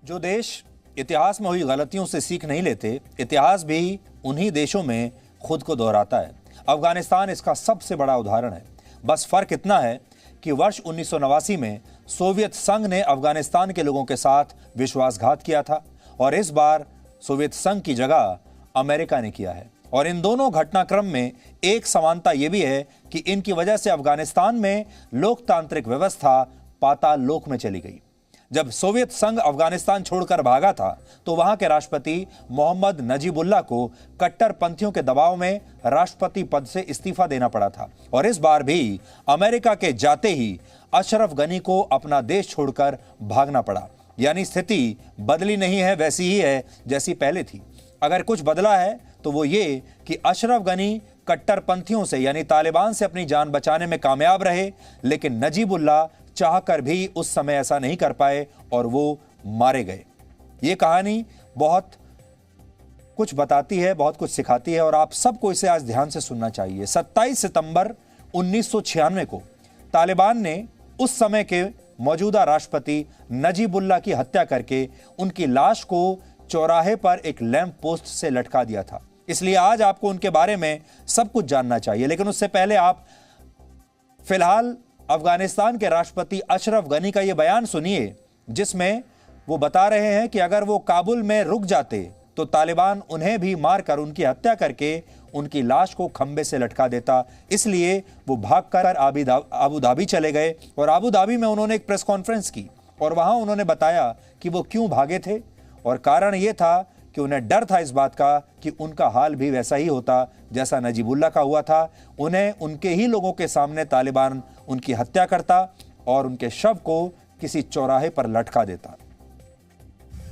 जो देश इतिहास में हुई गलतियों से सीख नहीं लेते, इतिहास भी उन्हीं देशों में खुद को दोहराता है। अफगानिस्तान इसका सबसे बड़ा उदाहरण है। बस फर्क इतना है कि वर्ष 1989 में सोवियत संघ ने अफगानिस्तान के लोगों के साथ विश्वासघात किया था और इस बार सोवियत संघ की जगह अमेरिका ने किया है। और इन दोनों घटनाक्रम में एक समानता यह भी है कि इनकी वजह से अफगानिस्तान में लोकतांत्रिक व्यवस्था पाताल लोक में चली गई। जब सोवियत संघ अफगानिस्तान छोड़कर भागा था तो वहां के राष्ट्रपति मोहम्मद नजीबुल्लाह को कट्टरपंथियों के दबाव में राष्ट्रपति पद से इस्तीफा देना पड़ा था। और इस बार भी अमेरिका के जाते ही अशरफ गनी को अपना देश छोड़कर भागना पड़ा। यानी स्थिति बदली नहीं है, वैसी ही है जैसी पहले थी। अगर कुछ बदला है तो वो ये कि अशरफ गनी कट्टरपंथियों से यानी तालिबान से अपनी जान बचाने में कामयाब रहे, लेकिन नजीबुल्लाह चाहकर भी उस समय ऐसा नहीं कर पाए और वो मारे गए। ये कहानी बहुत कुछ बताती है, बहुत कुछ सिखाती है और आप सबको इसे आज ध्यान से सुनना चाहिए। 27 सितंबर 1996 को तालिबान ने उस समय के मौजूदा राष्ट्रपति नजीबुल्लाह की हत्या करके उनकी लाश को चौराहे पर एक लैंप पोस्ट से लटका दिया था। इसलिए आज आपको उनके बारे में सब कुछ जानना चाहिए। लेकिन उससे पहले आप फिलहाल अफगानिस्तान के राष्ट्रपति अशरफ गनी का यह बयान सुनिए, जिसमें वो बता रहे हैं कि अगर वो काबुल में रुक जाते तो तालिबान उन्हें भी मारकर उनकी हत्या करके उनकी लाश को खंबे से लटका देता। इसलिए वो भागकर अबू धाबी चले गए और अबू धाबी में उन्होंने एक प्रेस कॉन्फ्रेंस की और वहां उन्होंने बताया कि वो क्यों भागे थे और कारण ये था कि उन्हें डर था इस बात का कि उनका हाल भी वैसा ही होता जैसा नजीबुल्लाह का हुआ था। उन्हें उनके ही लोगों के सामने तालिबान उनकी हत्या करता और उनके शव को किसी चौराहे पर लटका देता।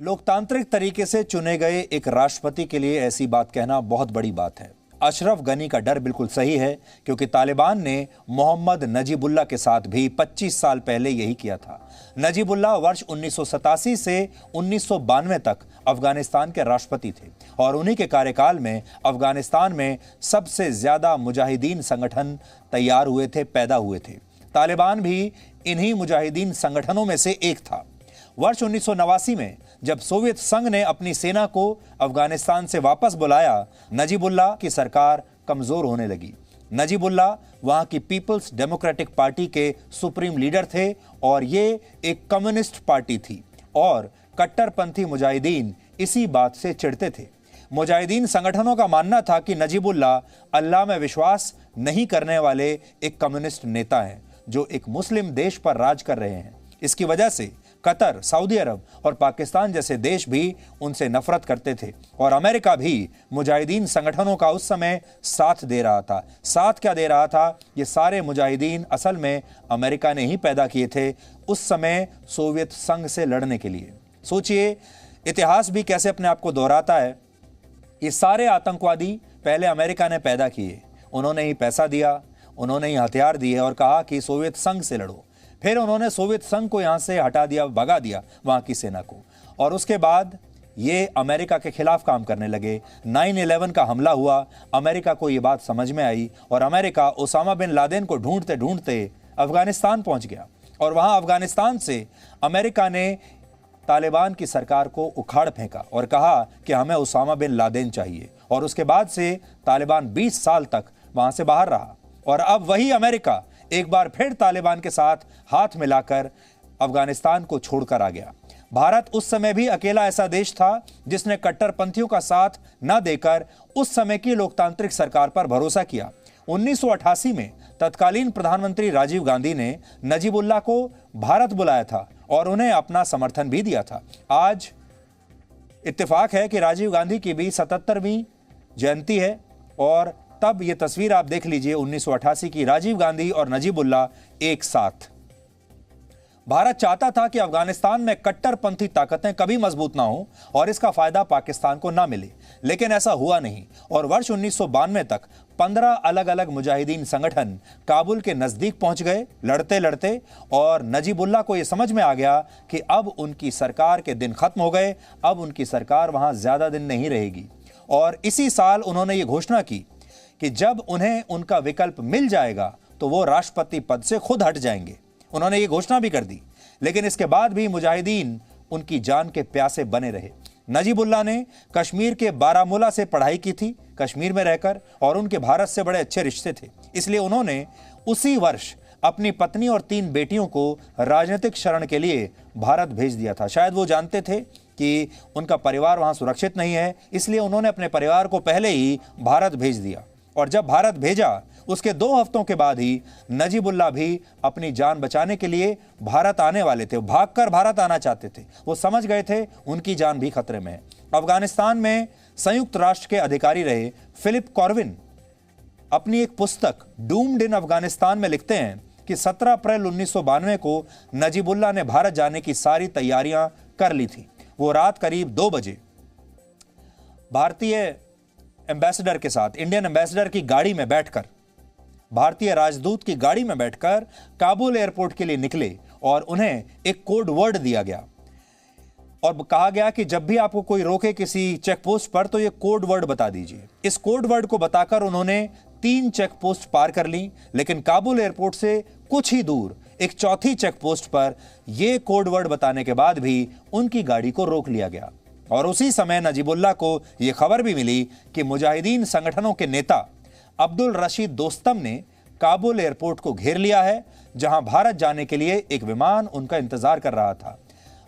लोकतांत्रिक तरीके से चुने गए एक राष्ट्रपति के लिए ऐसी बात कहना बहुत बड़ी बात है। अशरफ गनी का डर बिल्कुल सही है, क्योंकि तालिबान ने मोहम्मद नजीबुल्लाह के साथ भी 25 साल पहले यही किया था। नजीबुल्लाह वर्ष 1987 से 1992 तक अफगानिस्तान के राष्ट्रपति थे और उन्हीं के कार्यकाल में अफगानिस्तान में सबसे ज्यादा मुजाहिदीन संगठन तैयार हुए थे, पैदा हुए थे। तालिबान भी इन्हीं मुजाहिदीन संगठनों में से एक था। वर्ष 1989 में जब सोवियत संघ ने अपनी सेना को अफगानिस्तान से वापस बुलाया, नजीबुल्लाह की सरकार कमजोर होने लगी। नजीबुल्लाह वहां की पीपल्स डेमोक्रेटिक पार्टी के सुप्रीम लीडर थे और ये एक कम्युनिस्ट पार्टी थी और कट्टरपंथी मुजाहिदीन इसी बात से चिढ़ते थे। मुजाहिदीन संगठनों का मानना था कि नजीबुल्लाह अल्लाह में विश्वास नहीं करने वाले एक कम्युनिस्ट नेता हैं जो एक मुस्लिम देश पर राज कर रहे हैं। इसकी वजह से कतर, सऊदी अरब और पाकिस्तान जैसे देश भी उनसे नफरत करते थे और अमेरिका भी मुजाहिदीन संगठनों का उस समय साथ दे रहा था। साथ क्या दे रहा था? ये सारे मुजाहिदीन असल में अमेरिका ने ही पैदा किए थे उस समय सोवियत संघ से लड़ने के लिए। सोचिए, इतिहास भी कैसे अपने आप को दोहराता है। ये सारे आतंकवादी पहले अमेरिका ने पैदा किए, उन्होंने ही पैसा दिया, उन्होंने ही हथियार दिए और कहा कि सोवियत संघ से लड़ो। फिर उन्होंने सोवियत संघ को यहां से हटा दिया, भगा दिया वहां की सेना को, और उसके बाद ये अमेरिका के खिलाफ काम करने लगे। 9/11 का हमला हुआ, अमेरिका को ये बात समझ में आई और अमेरिका ओसामा बिन लादेन को ढूंढते ढूंढते अफगानिस्तान पहुंच गया और वहां अफगानिस्तान से अमेरिका ने तालिबान की सरकार को उखाड़ फेंका और कहा कि हमें ओसामा बिन लादेन चाहिए। और उसके बाद से तालिबान 20 साल तक वहां से बाहर रहा और अब वही अमेरिका एक बार फिर तालिबान के साथ हाथ मिलाकर अफगानिस्तान को छोड़कर आ गया। भारत उस समय भी अकेला ऐसा देश था जिसने कट्टरपंथियों का साथ न देकर उस समय की लोकतांत्रिक सरकार पर भरोसा किया। 1988 में तत्कालीन प्रधानमंत्री राजीव गांधी ने नजीबुल्लाह को भारत बुलाया था और उन्हें अपना समर्थन भी दिया था। आज इत्तेफाक है कि राजीव गांधी की भी 77वीं जयंती है और तब ये तस्वीर आप देख लीजिए 1988 की, राजीव गांधी और नजीबुल्लाह एक साथ। भारत चाहता था कि अफगानिस्तान में कट्टरपंथी ताकतें कभी मजबूत ना हो और इसका फायदा पाकिस्तान को ना मिले, लेकिन ऐसा हुआ नहीं और वर्ष 1992 तक 15 अलग अलग मुजाहिदीन संगठन काबुल के नजदीक पहुंच गए लड़ते लड़ते, और नजीबुल्लाह को यह समझ में आ गया कि अब उनकी सरकार के दिन खत्म हो गए, अब उनकी सरकार वहां ज्यादा दिन नहीं रहेगी। और इसी साल उन्होंने ये घोषणा की कि जब उन्हें उनका विकल्प मिल जाएगा तो वो राष्ट्रपति पद से खुद हट जाएंगे। उन्होंने ये घोषणा भी कर दी, लेकिन इसके बाद भी मुजाहिदीन उनकी जान के प्यासे बने रहे। नजीबुल्लाह ने कश्मीर के बारामूला से पढ़ाई की थी, कश्मीर में रहकर, और उनके भारत से बड़े अच्छे रिश्ते थे, इसलिए उन्होंने उसी वर्ष अपनी पत्नी और 3 बेटियों को राजनीतिक शरण के लिए भारत भेज दिया था। शायद वो जानते थे कि उनका परिवार वहां सुरक्षित नहीं है, इसलिए उन्होंने अपने परिवार को पहले ही भारत भेज दिया। और जब भारत भेजा उसके 2 हफ्तों के बाद ही नजीबुल्लाह भी अपनी जान बचाने के लिए भारत आने वाले थे। भागकर भारत आना चाहते थे, वो समझ गए थे उनकी जान भी खतरे में है। अफगानिस्तान में संयुक्त राष्ट्र के अधिकारी रहे फिलिप कॉर्विन अपनी एक पुस्तक डूम्ड इन अफगानिस्तान में लिखते हैं कि 17 अप्रैल 1992 को नजीबुल्लाह ने भारत जाने की सारी तैयारियां कर ली थी। वो रात करीब 2 बजे भारतीय एम्बेसडर के साथ, इंडियन एम्बेसडर की गाड़ी में बैठकर, भारतीय राजदूत की गाड़ी में बैठकर काबुल एयरपोर्ट के लिए निकले, और उन्हें एक कोड वर्ड दिया गया और कहा गया कि जब भी आपको कोई रोके किसी चेक पोस्ट पर तो ये कोड वर्ड बता दीजिए। इस कोड वर्ड को बताकर उन्होंने 3 चेक पोस्ट पार कर ली, लेकिन काबुल एयरपोर्ट से कुछ ही दूर एक चौथी चेक पोस्ट पर यह कोड वर्ड बताने के बाद भी उनकी गाड़ी को रोक लिया गया। और उसी समय नजीबुल्लाह को यह खबर भी मिली कि मुजाहिदीन संगठनों के नेता अब्दुल रशीद दोस्तम ने काबुल एयरपोर्ट को घेर लिया है, जहां भारत जाने के लिए एक विमान उनका इंतजार कर रहा था।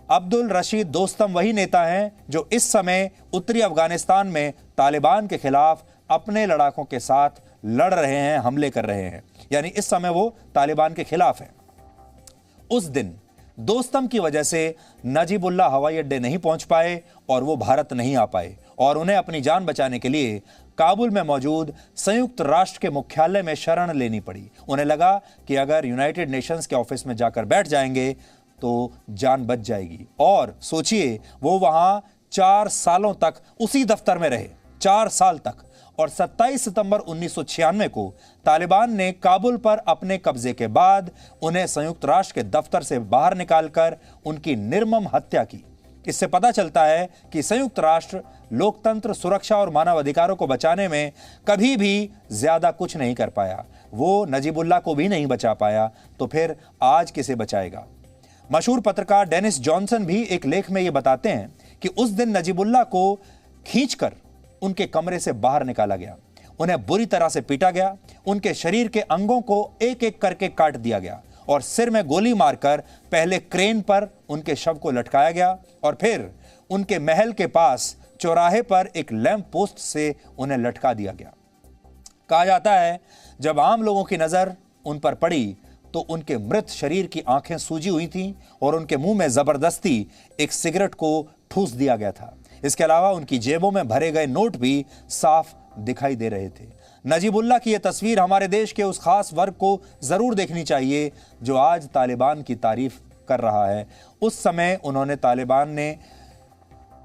अब्दुल रशीद दोस्तम वही नेता हैं जो इस समय उत्तरी अफगानिस्तान में तालिबान के खिलाफ अपने लड़ाकों के साथ लड़ रहे हैं, हमले कर रहे हैं, यानी इस समय वो तालिबान के खिलाफ हैं। उस दिन दोस्तम की वजह से नजीबुल्लाह हवाई अड्डे नहीं पहुंच पाए और वो भारत नहीं आ पाए, और उन्हें अपनी जान बचाने के लिए काबुल में मौजूद संयुक्त राष्ट्र के मुख्यालय में शरण लेनी पड़ी। उन्हें लगा कि अगर यूनाइटेड नेशंस के ऑफिस में जाकर बैठ जाएंगे तो जान बच जाएगी। और सोचिए, वो वहां 4 सालों तक उसी दफ्तर में रहे, 4 साल तक। और 27 सितंबर 1996 को तालिबान ने काबुल पर अपने कब्जे के बाद उन्हें संयुक्त राष्ट्र के दफ्तर से बाहर निकालकर उनकी निर्मम हत्या की। इससे पता चलता है कि संयुक्त राष्ट्र लोकतंत्र, सुरक्षा और मानव अधिकारों को बचाने में कभी भी ज्यादा कुछ नहीं कर पाया। वो नजीबुल्लाह को भी नहीं बचा पाया, तो फिर आज किसे बचाएगा। मशहूर पत्रकार डेनिस जॉनसन भी एक लेख में ये बताते हैं कि उस दिन नजीबुल्लाह को खींचकर उनके कमरे से बाहर निकाला गया, उन्हें बुरी तरह से पीटा गया, उनके शरीर के अंगों को एक एक करके काट दिया गया और सिर में गोली मारकर पहले क्रेन पर उनके शव को लटकाया गया और फिर उनके महल के पास चौराहे पर एक लैंप पोस्ट से उन्हें लटका दिया गया। कहा जाता है जब आम लोगों की नजर उन पर पड़ी तो उनके मृत शरीर की आंखें सूजी हुई थीं और उनके मुंह में जबरदस्ती एक सिगरेट को ठूस दिया गया था। इसके अलावा उनकी जेबों में भरे गए नोट भी साफ दिखाई दे रहे थे। नजीबुल्लाह की यह तस्वीर हमारे देश के उस खास वर्ग को जरूर देखनी चाहिए जो आज तालिबान की तारीफ कर रहा है। उस समय उन्होंने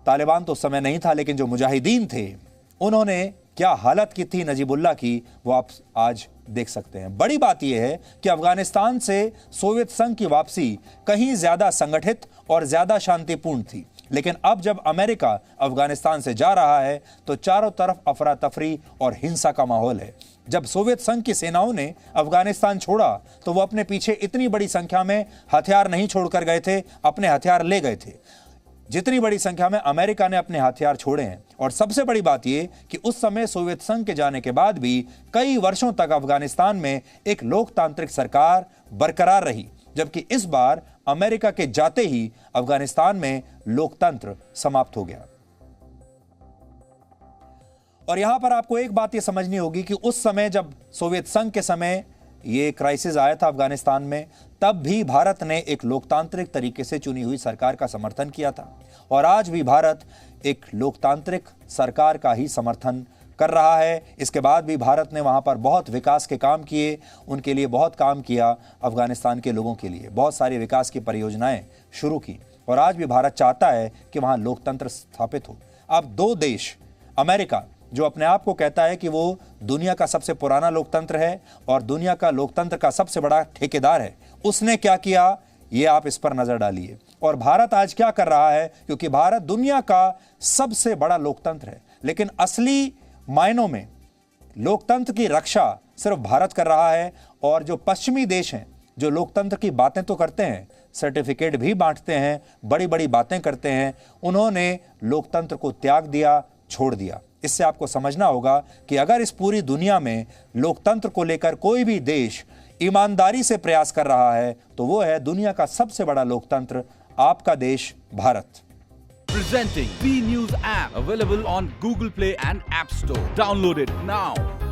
तालिबान तो समय नहीं था, लेकिन जो मुजाहिदीन थे उन्होंने क्या हालत की थी नजीबुल्लाह की, वो आप आज देख सकते हैं। बड़ी बात यह है कि अफगानिस्तान से सोवियत संघ की वापसी कहीं ज्यादा संगठित और ज्यादा शांतिपूर्ण थी, लेकिन अब जब अमेरिका अफगानिस्तान से जा रहा है तो चारों तरफ अफरा तफरी और हिंसा का माहौल है। जब सोवियत संघ की सेनाओं ने अफगानिस्तान छोड़ा तो वो अपने पीछे इतनी बड़ी संख्या में हथियार नहीं छोड़कर गए थे, अपने हथियार ले गए थे जितनी बड़ी संख्या में अमेरिका ने अपने हथियार छोड़े हैं। और सबसे बड़ी बात यह कि उस समय सोवियत संघ के जाने के बाद भी कई वर्षों तक अफगानिस्तान में एक लोकतांत्रिक सरकार बरकरार रही, जबकि इस बार अमेरिका के जाते ही अफगानिस्तान में लोकतंत्र समाप्त हो गया। और यहां पर आपको एक बात यह समझनी होगी कि उस समय जब सोवियत संघ के समय ये क्राइसिस आया था अफगानिस्तान में, तब भी भारत ने एक लोकतांत्रिक तरीके से चुनी हुई सरकार का समर्थन किया था और आज भी भारत एक लोकतांत्रिक सरकार का ही समर्थन कर रहा है। इसके बाद भी भारत ने वहां पर बहुत विकास के काम किए, उनके लिए बहुत काम किया, अफगानिस्तान के लोगों के लिए बहुत सारी विकास की परियोजनाएं शुरू की और आज भी भारत चाहता है कि वहां लोकतंत्र स्थापित हो। अब 2 देश, अमेरिका जो अपने आप को कहता है कि वो दुनिया का सबसे पुराना लोकतंत्र है और दुनिया का लोकतंत्र का सबसे बड़ा ठेकेदार है, उसने क्या किया, ये आप इस पर नजर डालिए। और भारत आज क्या कर रहा है, क्योंकि भारत दुनिया का सबसे बड़ा लोकतंत्र है, लेकिन असली मायनों में लोकतंत्र की रक्षा सिर्फ भारत कर रहा है। और जो पश्चिमी देश हैं, जो लोकतंत्र की बातें तो करते हैं, सर्टिफिकेट भी बांटते हैं, बड़ी बड़ी बातें करते हैं, उन्होंने लोकतंत्र को त्याग दिया, छोड़ दिया। इससे आपको समझना होगा कि अगर इस पूरी दुनिया में लोकतंत्र को लेकर कोई भी देश ईमानदारी से प्रयास कर रहा है तो वो है दुनिया का सबसे बड़ा लोकतंत्र, आपका देश Bharat. Presenting B News app, available on Google Play and App Store. Download it now.